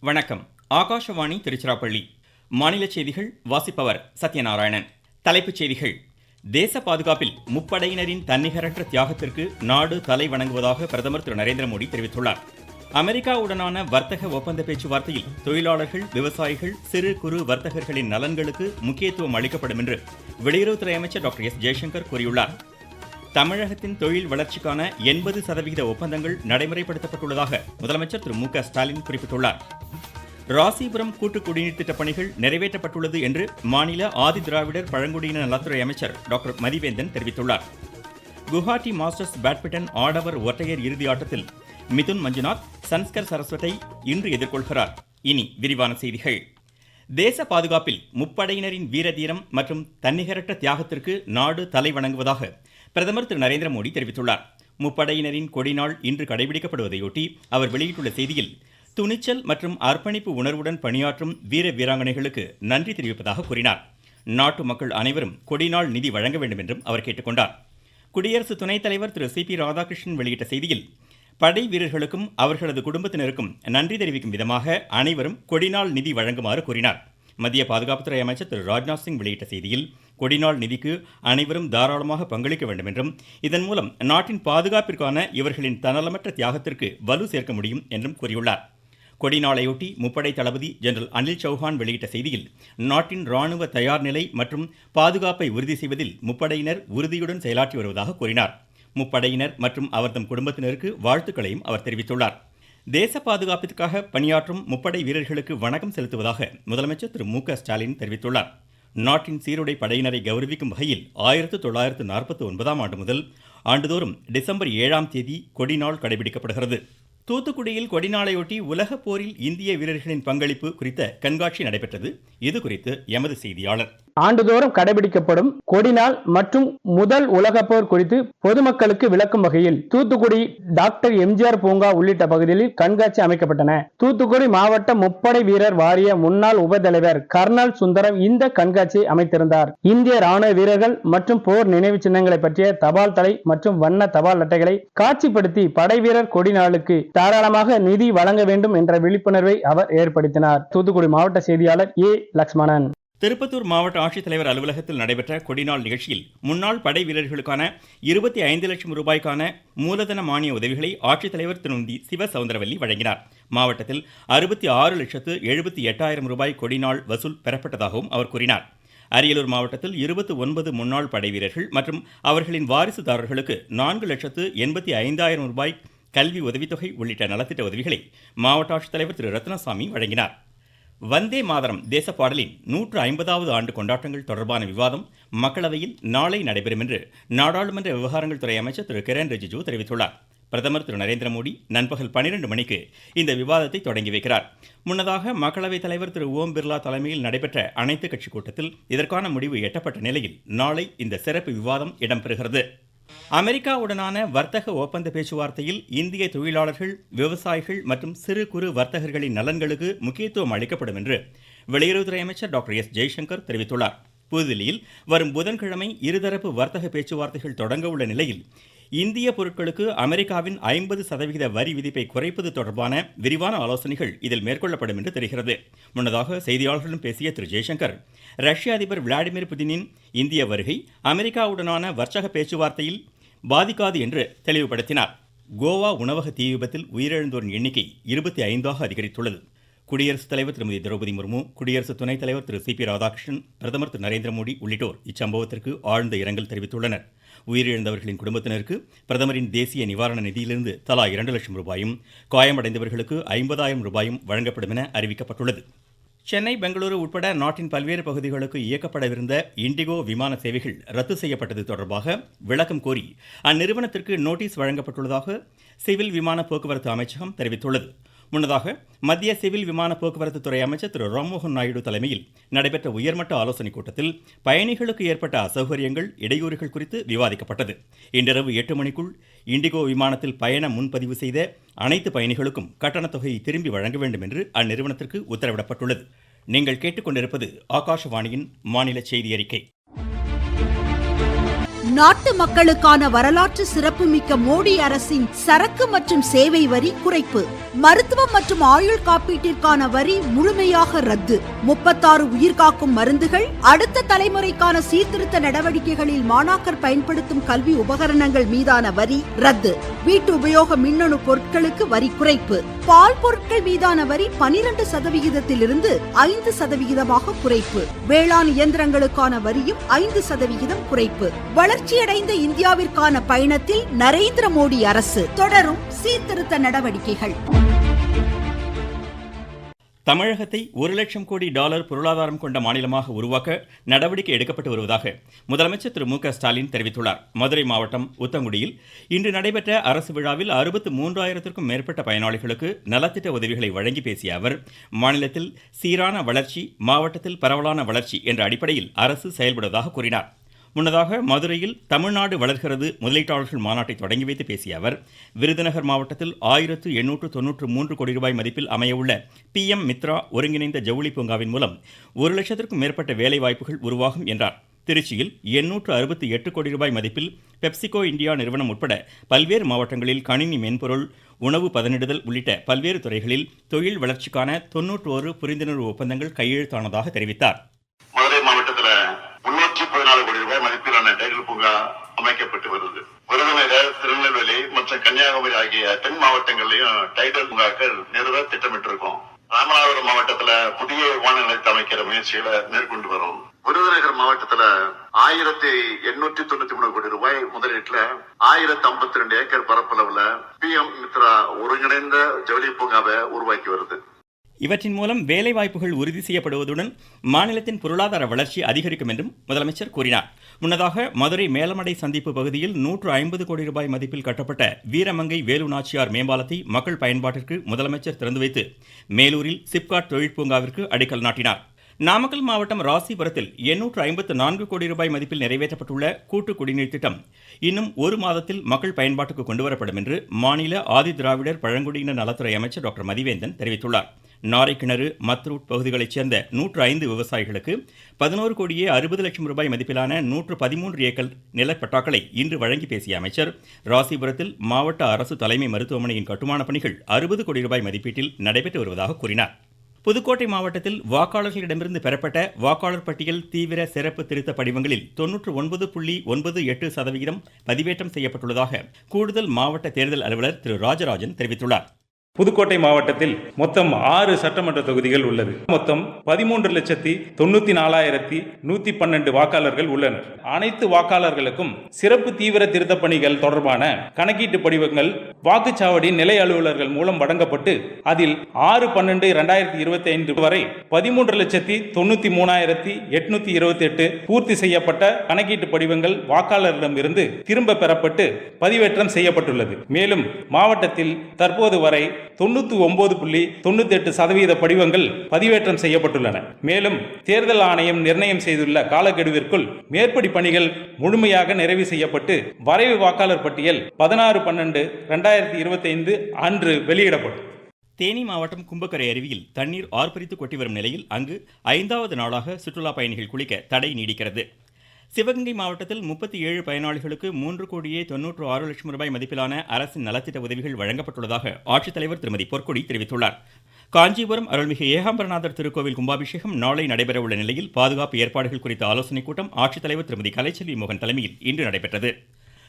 வணக்கம். ஆகாஷவாணி திருச்சிராப்பள்ளி. மாநில செய்திகள் வாசிப்பவர் சத்யநாராயணன். தலைப்புச் செய்திகள். தேச பாதுகாப்பில் முப்படையினரின் தன்னிகரற்ற தியாகத்திற்கு நாடு தலை வணங்குவதாக பிரதமர் திரு நரேந்திர மோடி தெரிவித்துள்ளார். அமெரிக்காவுடனான வர்த்தக ஒப்பந்த பேச்சுவார்த்தையில் தொழிலாளர்கள், விவசாயிகள், சிறு குறு வர்த்தகர்களின் நலன்களுக்கு முக்கியத்துவம் அளிக்கப்படும் என்று வெளியுறவுத்துறை அமைச்சர் டாக்டர் எஸ். ஜெய்சங்கர் கூறியுள்ளார். தமிழகத்தின் தொழில் வளர்ச்சிக்கான 80% ஒப்பந்தங்கள் நடைமுறைப்படுத்தப்பட்டுள்ளதாக முதலமைச்சர் திரு மு.க. ஸ்டாலின் குறிப்பிட்டுள்ளார். ராசிபுரம் கூட்டு குடிநீர் திட்டப் பணிகள் நிறைவேற்றப்பட்டுள்ளது என்று மாநில ஆதி திராவிடர் பழங்குடியின நலத்துறை அமைச்சர் டாக்டர் மதிவேந்தன் தெரிவித்துள்ளார். குவஹாட்டி மாஸ்டர்ஸ் பேட்மிண்டன் ஆடவர் ஒற்றையர் இறுதி ஆட்டத்தில் மிதுன் மஞ்சுநாத் சன்ஸ்கர் சரஸ்வத்தை இன்று எதிர்கொள்கிறார். இனி விரிவான செய்திகள். தேச பாதுகாப்பில் முப்படையினரின் வீரதீரம் மற்றும் தன்னிகரற்ற தியாகத்திற்கு நாடு தலை வணங்குவதாக பிரதமர் திரு நரேந்திர மோடி தெரிவித்துள்ளார். முப்படையினரின் கொடிநாள் இன்று கடைபிடிக்கப்படுவதையொட்டி அவர் வெளியிட்டுள்ள செய்தியில், துணிச்சல் மற்றும் அர்ப்பணிப்பு உணர்வுடன் பணியாற்றும் வீர வீராங்கனைகளுக்கு நன்றி தெரிவிப்பதாக கூறினார். நாட்டு மக்கள் அனைவரும் கொடிநாள் நிதி வழங்க வேண்டும் என்றும் அவர் கேட்டுக்கொண்டார். குடியரசு துணைத் தலைவர் திரு சி.பி. ராதாகிருஷ்ணன் வெளியிட்ட செய்தியில், படை வீரர்களுக்கும் அவர்களது குடும்பத்தினருக்கும் நன்றி தெரிவிக்கும் விதமாக அனைவரும் கொடிநாள் நிதி வழங்குமாறு கூறினார். மத்திய பாதுகாப்புத்துறை அமைச்சர் திரு ராஜ்நாத் சிங் வெளியிட்ட செய்தியில், கொடிநாள் நிதிக்கு அனைவரும் தாராளமாக பங்களிக்க வேண்டும் என்றும் இதன் மூலம் நாட்டின் பாதுகாப்பிற்கான இவர்களின் தன்னலமற்ற தியாகத்திற்கு வலு சேர்க்க முடியும் என்றும் கூறியுள்ளார். கொடிநாளையொட்டி முப்படை தளபதி ஜெனரல் அனில் சௌஹான் வெளியிட்ட செய்தியில், நாட்டின் ராணுவ தயார் நிலை மற்றும் பாதுகாப்பை உறுதி செய்வதில் முப்படையினர் உறுதியுடன் செயலாற்றி வருவதாக கூறினார். முப்படையினர் மற்றும் அவர்தம் குடும்பத்தினருக்கு வாழ்த்துக்களையும் அவர் தெரிவித்துள்ளார். தேச பாதுகாப்பிற்காக பணியாற்றும் முப்படை வீரர்களுக்கு வணக்கம் செலுத்துவதாக முதலமைச்சர் திரு மு.க. ஸ்டாலின் தெரிவித்துள்ளார். நாட்டின் சீருடை படையினரை கௌரவிக்கும் வகையில் 1949ஆம் ஆண்டு முதல் ஆண்டுதோறும் டிசம்பர் 7ஆம் தேதி கொடிநாள் கடைபிடிக்கப்படுகிறது. தூத்துக்குடியில் கொடிநாளையொட்டி உலக போரில் இந்திய வீரர்களின் பங்களிப்பு குறித்த கண்காட்சி நடைபெற்றது. இது குறித்து எமது செய்தியாளர். ஆண்டுதோறும் கடைபிடிக்கப்படும் கொடிநாள் மற்றும் முதல் உலக போர் குறித்து பொதுமக்களுக்கு விளக்கும் வகையில் தூத்துக்குடி டாக்டர் எம்ஜிஆர் பூங்கா உள்ளிட்ட பகுதிகளில் கண்காட்சி அமைக்கப்பட்டன. தூத்துக்குடி மாவட்ட முப்படை வீரர் வாரிய முன்னாள் உபதலைவர் கர்னல் சுந்தரம் இந்த கண்காட்சியை அமைத்திருந்தார். இந்திய ராணுவ வீரர்கள் மற்றும் போர் நினைவு சின்னங்களை பற்றிய தபால் தலை மற்றும் வண்ண தபால் அட்டைகளை காட்சிப்படுத்தி படை வீரர் கொடிநாளுக்கு தாராளமாக நிதி வழங்க வேண்டும் என்ற விழிப்புணர்வை அவர் ஏற்படுத்தினார். தூத்துக்குடி மாவட்ட செய்தியாளர் ஏ. லட்சுமணன். திருப்பத்தூர் மாவட்ட ஆட்சித்தலைவர் அலுவலகத்தில் நடைபெற்ற கொடிநாள் நிகழ்ச்சியில் முன்னாள் படை வீரர்களுக்கான 25 லட்சம் ரூபாய்க்கான மூலதன மானிய உதவிகளை ஆட்சித்தலைவர் திருமதி சிவசவுந்தரவல்லி வழங்கினார். மாவட்டத்தில் 66,78,000 ரூபாய் கொடிநாள் வசூல் பெறப்பட்டதாகவும் அவர் கூறினார். அரியலூர் மாவட்டத்தில் 29 முன்னாள் படை வீரர்கள் மற்றும் அவர்களின் வாரிசுதாரர்களுக்கு 4,85,000 ரூபாய் கல்வி உதவித்தொகை உள்ளிட்ட நலத்திட்ட உதவிகளை மாவட்ட ஆட்சித்தலைவர் திரு ரத்னசாமி வழங்கினார். வந்தே மாதரம் தேச பாடலின் 150வது ஆண்டு கொண்டாட்டங்கள் தொடர்பான விவாதம் மக்களவையில் நாளை நடைபெறும் என்று நாடாளுமன்ற விவகாரங்கள் துறை அமைச்சர் திரு கிரண் ரிஜிஜு தெரிவித்துள்ளார். பிரதமர் திரு நரேந்திர மோடி நண்பகல் 12 மணிக்கு இந்த விவாதத்தை தொடங்கி வைக்கிறார். முன்னதாக மக்களவைத் தலைவர் திரு ஓம் பிர்லா தலைமையில் நடைபெற்ற அனைத்துக் கட்சி கூட்டத்தில் இதற்கான முடிவு எட்டப்பட்ட நிலையில் நாளை இந்த சிறப்பு விவாதம் இடம்பெறுகிறது. அமெரிக்காவுடனான வர்த்தக ஒப்பந்த பேச்சுவார்த்தையில் இந்திய தொழிலாளர்கள், விவசாயிகள் மற்றும் சிறு குறு வர்த்தகர்களின் நலன்களுக்கு முக்கியத்துவம் அளிக்கப்படும் என்று வெளியுறவுத்துறை அமைச்சர் டாக்டர் எஸ். ஜெய்சங்கர் தெரிவித்துள்ளார். புதுதில்லியில் வரும் புதன்கிழமை இருதரப்பு வர்த்தக பேச்சுவார்த்தைகள் தொடங்க உள்ள நிலையில் இந்திய பொருட்களுக்கு அமெரிக்காவின் 50% வரி விதிப்பை குறைப்பது தொடர்பான விரிவான ஆலோசனைகள் இதில் மேற்கொள்ளப்படும் என்று தெரிகிறது. முன்னதாக செய்தியாளர்களிடம் பேசிய திரு ஜெய்சங்கர், ரஷ்ய அதிபர் விளாடிமிர் புதினின் இந்திய வருகை அமெரிக்காவுடனான வர்த்தக பேச்சுவார்த்தையில் பாதிக்காது என்று தெளிவுபடுத்தினார். கோவா உணவக தீ விபத்தில் உயிரிழந்தோரின் எண்ணிக்கை 25ஆக அதிகரித்துள்ளது. குடியரசுத் தலைவர் திருமதி திரௌபதி முர்மு, குடியரசு துணைத் தலைவர் திரு சி.பி. ராதாகிருஷ்ணன், பிரதமர் திரு நரேந்திர மோடி உள்ளிட்டோர் இச்சம்பவத்திற்கு ஆழ்ந்த இரங்கல் தெரிவித்துள்ளனர். உயிரிழந்தவர்களின் குடும்பத்தினருக்கு பிரதமரின் தேசிய நிவாரண நிதியிலிருந்து தலா 2 லட்சம் ரூபாயும், காயமடைந்தவர்களுக்கு 50,000 ரூபாயும் வழங்கப்படும் என அறிவிக்கப்பட்டுள்ளது. சென்னை, பெங்களூரு உட்பட நாட்டின் பல்வேறு பகுதிகளுக்கு இயக்கப்படவிருந்த இண்டிகோ விமான சேவைகள் ரத்து செய்யப்பட்டது தொடர்பாக விளக்கம் கோரி அந்நிறுவனத்திற்கு நோட்டீஸ் வழங்கப்பட்டுள்ளதாக சிவில் விமான போக்குவரத்து அமைச்சகம் தெரிவித்துள்ளது. முன்னதாக மத்திய சிவில் விமான போக்குவரத்து துறை அமைச்சர் திரு ராம்மோகன் நாயுடு தலைமையில் நடைபெற்ற உயர்மட்ட ஆலோசனைக் கூட்டத்தில் பயணிகளுக்கு ஏற்பட்ட அசௌகரியங்கள், இடையூறுகள் குறித்து விவாதிக்கப்பட்டது. இன்றிரவு 8 மணிக்குள் இண்டிகோ விமானத்தில் பயண முன்பதிவு செய்த அனைத்து பயணிகளுக்கும் கட்டணத் தொகையை திரும்பி வழங்க வேண்டும் என்று அந்நிறுவனத்திற்கு உத்தரவிடப்பட்டுள்ளது. நீங்கள் கேட்டுக்கொண்டிருப்பது ஆகாஷவாணியின் மாநில செய்தி அறிக்கை. நாட்டு மக்களுக்கான வரலாற்று சிறப்புமிக்க மோடி அரசின் சரக்கு மற்றும் சேவை வரி குறைப்பு. மருத்துவம் மற்றும் ஆயுள் காப்பீட்டிற்கான வரி முழுமையாக ரத்து. 36 உயிர்காக்கும் மருந்துகள், அடுத்த தலைமுறைக்கான சீர்திருத்த நடவடிக்கைகளில் மாணாக்கர் பயன்படுத்தும் கல்வி உபகரணங்கள் மீதான வரி ரத்து. வீட்டு உபயோக மின்னணு பொருட்களுக்கு வரி குறைப்பு. பால் பொருட்கள் மீதான வரி 12% 5% குறைப்பு. வேளாண் இயந்திரங்களுக்கான வரியும் 5% குறைப்பு. வளர்ச்சியடைந்த இந்தியாவிற்கான பயணத்தில் நரேந்திர மோடி அரசு. தொடரும் சீர்திருத்த நடவடிக்கைகள். தமிழகத்தை $1,00,000 கோடி பொருளாதாரம் கொண்ட மாநிலமாக உருவாக்க நடவடிக்கை எடுக்கப்பட்டு வருவதாக முதலமைச்சர் திரு மு.க. ஸ்டாலின் தெரிவித்துள்ளார். மதுரை மாவட்டம் உத்தங்குடியில் இன்று நடைபெற்ற அரசு விழாவில் 63,000க்கும் மேற்பட்ட பயனாளிகளுக்கு நலத்திட்ட உதவிகளை வழங்கி பேசிய அவர், மாநிலத்தில் சீரான வளர்ச்சி, மாவட்டத்தில் பரவலான வளர்ச்சி என்ற அடிப்படையில் அரசு செயல்படுவதாக கூறினார். முன்னதாக மதுரையில் தமிழ்நாடு வளர்கிறது முதலீட்டாளர்கள் மாநாட்டை தொடங்கி வைத்து பேசிய அவர், விருதுநகர் மாவட்டத்தில் 1,893 கோடி ரூபாய் மதிப்பில் அமையவுள்ள PM மித்ரா ஒருங்கிணைந்த ஜவுளி பூங்காவின் மூலம் 1,00,000க்கும் மேற்பட்ட வேலை வாய்ப்புகள் உருவாகும் என்றார். திருச்சியில் 868 கோடி ரூபாய் மதிப்பில் பெப்சிகோ இந்தியா நிறுவனம் உட்பட பல்வேறு மாவட்டங்களில் கணினி மென்பொருள், உணவு பதனிடுதல் உள்ளிட்ட பல்வேறு துறைகளில் தொழில் வளர்ச்சிக்கான 91 புரிந்துணர்வு ஒப்பந்தங்கள் கையெழுத்தானதாக தெரிவித்தார். மதுரை மாவட்டத்தில் 314 கோடி ரூபாய் மதிப்பிலான டைடல் பூங்கா அமைக்கப்பட்டு வருது. விருதுநகர், திருநெல்வேலி மற்றும் கன்னியாகுமரி ஆகிய தென் மாவட்டங்களிலும் டைடல் பூங்காக்கள் நிறுவ திட்டமிட்டிருக்கோம். ராமநாதபுரம் மாவட்டத்துல புதிய விமான நிலையத்தை அமைக்கிற முயற்சிகளை மேற்கொண்டு வரும். விருதுநகர் மாவட்டத்துல 1,893 கோடி ரூபாய் முதலீட்டுல 1,052 ஏக்கர் பரப்பளவுல PM மித்ரா ஒருங்கிணைந்த ஜவுளி பூங்காவை உருவாக்கி வருது. இவற்றின் மூலம் வேலை வாய்ப்புகள் உறுதி செய்யப்படுவதுடன் மாநிலத்தின் பொருளாதார வளர்ச்சி அதிகரிக்கும் என்றும் முதலமைச்சர் கூறினார். முன்னதாக மதுரை மேலமடை சந்திப்பு பகுதியில் 150 கோடி ரூபாய் மதிப்பில் கட்டப்பட்ட வீரமங்கை வேலு நாச்சியார் மேம்பாலத்தை மக்கள் பயன்பாட்டிற்கு முதலமைச்சர் திறந்து வைத்து மேலூரில் சிப்காட் தொழிற்பூங்காவிற்கு அடிக்கல் நாட்டினார். நாமக்கல் மாவட்டம் ராசிபுரத்தில் 854 கோடி ரூபாய் மதிப்பில் நிறைவேற்றப்பட்டுள்ள கூட்டு குடிநீர் திட்டம் இன்னும் ஒரு மாதத்தில் மக்கள் பயன்பாட்டுக்கு கொண்டுவரப்படும் என்று மாநில ஆதி திராவிடர் பழங்குடியினர் நலத்துறை அமைச்சர் டாக்டர் மதிவேந்தன் தெரிவித்துள்ளார். நாரைக்கிணறு, மத்ரூட் பகுதிகளைச் சேர்ந்த 105 விவசாயிகளுக்கு 11 கோடியே 60 லட்சம் ரூபாய் மதிப்பிலான 113 ஏக்கர் நிலப்பட்டாக்களை இன்று வழங்கி பேசிய அமைச்சர், ராசிபுரத்தில் மாவட்ட அரசு தலைமை மருத்துவமனையின் கட்டுமான பணிகள் 60 கோடி ரூபாய் மதிப்பீட்டில் நடைபெற்று வருவதாக கூறினார். புதுக்கோட்டை மாவட்டத்தில் வாக்காளர்களிடமிருந்து பெறப்பட்ட வாக்காளர் பட்டியல் தீவிர சிறப்பு திருத்த படிவங்களில் 99.98% பதிவேற்றம் செய்யப்பட்டுள்ளதாக கூடுதல் மாவட்ட தேர்தல் அலுவலர் திரு ராஜராஜன் தெரிவித்துள்ளார். புதுக்கோட்டை மாவட்டத்தில் மொத்தம் 6 சட்டமன்ற தொகுதிகள் உள்ளது. மொத்தம் 13,94,112 வாக்காளர்கள் உள்ளனர். அனைத்து வாக்காளர்களுக்கும் சிறப்பு தீவிர திருத்த பணிகள் தொடர்பான கணக்கீட்டு படிவங்கள் வாக்குச்சாவடி நிலை அலுவலர்கள் மூலம் வழங்கப்பட்டு அதில் 6/12/2025 வரை 13,93,828 பூர்த்தி செய்யப்பட்ட கணக்கீட்டு படிவங்கள் வாக்காளரிடமிருந்து திரும்ப பெறப்பட்டு பதிவேற்றம் செய்யப்பட்டுள்ளது. மேலும் மாவட்டத்தில் தற்போது வரை 99.98% படிவங்கள் பதிவேற்றம் செய்யப்பட்டுள்ளன. மேலும் தேர்தல் ஆணையம் நிர்ணயம் செய்துள்ள காலக்கெடுவிற்குள் மேற்படி பணிகள் முழுமையாக நிறைவு செய்யப்பட்டு வரைவு வாக்காளர் பட்டியல் 16/12/2025 அன்று வெளியிடப்படும். தேனி மாவட்டம் கும்பக்கரை அருவியில் தண்ணீர் ஆர்ப்பரித்து கொட்டி வரும் நிலையில் அங்கு 5வது நாளாக சுற்றுலா பயணிகள் குளிக்க தடை நீடிக்கிறது. சிவகங்கை மாவட்டத்தில் 37 பயனாளிகளுக்கு 3 கோடியே 96 லட்சம் ரூபாய் மதிப்பிலான அரசின் நலத்திட்ட உதவிகள் வழங்கப்பட்டுள்ளதாக ஆட்சித்தலைவர் திருமதி பொற்கொடி தெரிவித்துள்ளார். காஞ்சிபுரம் அருள்மிகு ஏகாம்பரநாதர் திருக்கோவில் கும்பாபிஷேகம் நாளை நடைபெறவுள்ள நிலையில் பாதுகாப்பு ஏற்பாடுகள் குறித்த ஆலோசனைக் கூட்டம் ஆட்சித்தலைவர் திருமதி கலைச்செல்வி மோகன் தலைமையில் இன்று நடைபெற்றது.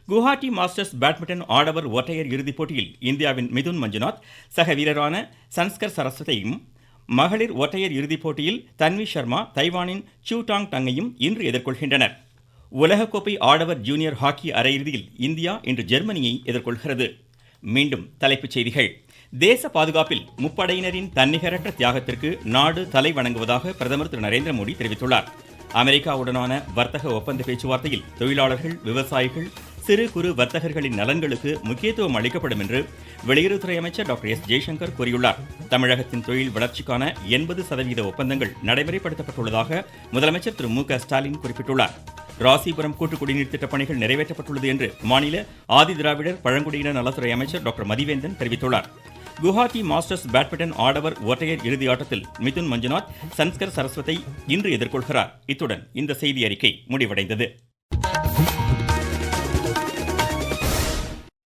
குவஹாட்டி மாஸ்டர்ஸ் பேட்மிண்டன் ஆடவர் ஒற்றையர் இறுதிப் போட்டியில் இந்தியாவின் மிதுன் மஞ்சுநாத் சக வீரரான சன்ஸ்கர் சரஸ்வதியையும், மகளிர் ஒற்றையர் இறுதிப் போட்டியில் தன்வி சர்மா தைவானின் சூ டாங் டங்கையும் இன்று எதிர்கொள்கின்றனர். உலகக்கோப்பை ஆடவர் ஜூனியர் ஹாக்கி அரையிறுதியில் இந்தியா இன்று ஜெர்மனியை எதிர்கொள்கிறது. மீண்டும் தலைப்புச் செய்திகள். தேச பாதுகாப்பில் முப்படையினரின் தன்னிகரற்ற தியாகத்திற்கு நாடு தலை வணங்குவதாக பிரதமர் திரு நரேந்திர மோடி தெரிவித்துள்ளார். அமெரிக்காவுடனான வர்த்தக ஒப்பந்த பேச்சுவார்த்தையில் தொழிலாளர்கள், விவசாயிகள், சிறு குறு வர்த்தகர்களின் நலன்களுக்கு முக்கியத்துவம் அளிக்கப்படும் என்று வெளியுறவுத்துறை அமைச்சர் டாக்டர் எஸ் ஜெய்சங்கர் கூறியுள்ளார். தமிழகத்தின் தொழில் வளர்ச்சிக்கான 80% ஒப்பந்தங்கள் நடைமுறைப்படுத்தப்பட்டுள்ளதாக முதலமைச்சர் திரு மு.க. ஸ்டாலின் குறிப்பிட்டுள்ளார். ராசிபுரம் கூட்டு குடிநீர் திட்டப் பணிகள் நிறைவேற்றப்பட்டுள்ளது என்று மாநில ஆதி திராவிடர் பழங்குடியினர் நலத்துறை அமைச்சர் டாக்டர் மதிவேந்தன் தெரிவித்துள்ளார். குவஹாத்தி மாஸ்டர்ஸ் பேட்மிண்டன் ஆடவர் ஒற்றையர் இறுதி ஆட்டத்தில் மிதுன் மஞ்சுநாத் சன்ஸ்கர் சரஸ்வத்தை இன்று எதிர்கொள்கிறார். இத்துடன் இந்த செய்தி அறிக்கை முடிவடைந்தது.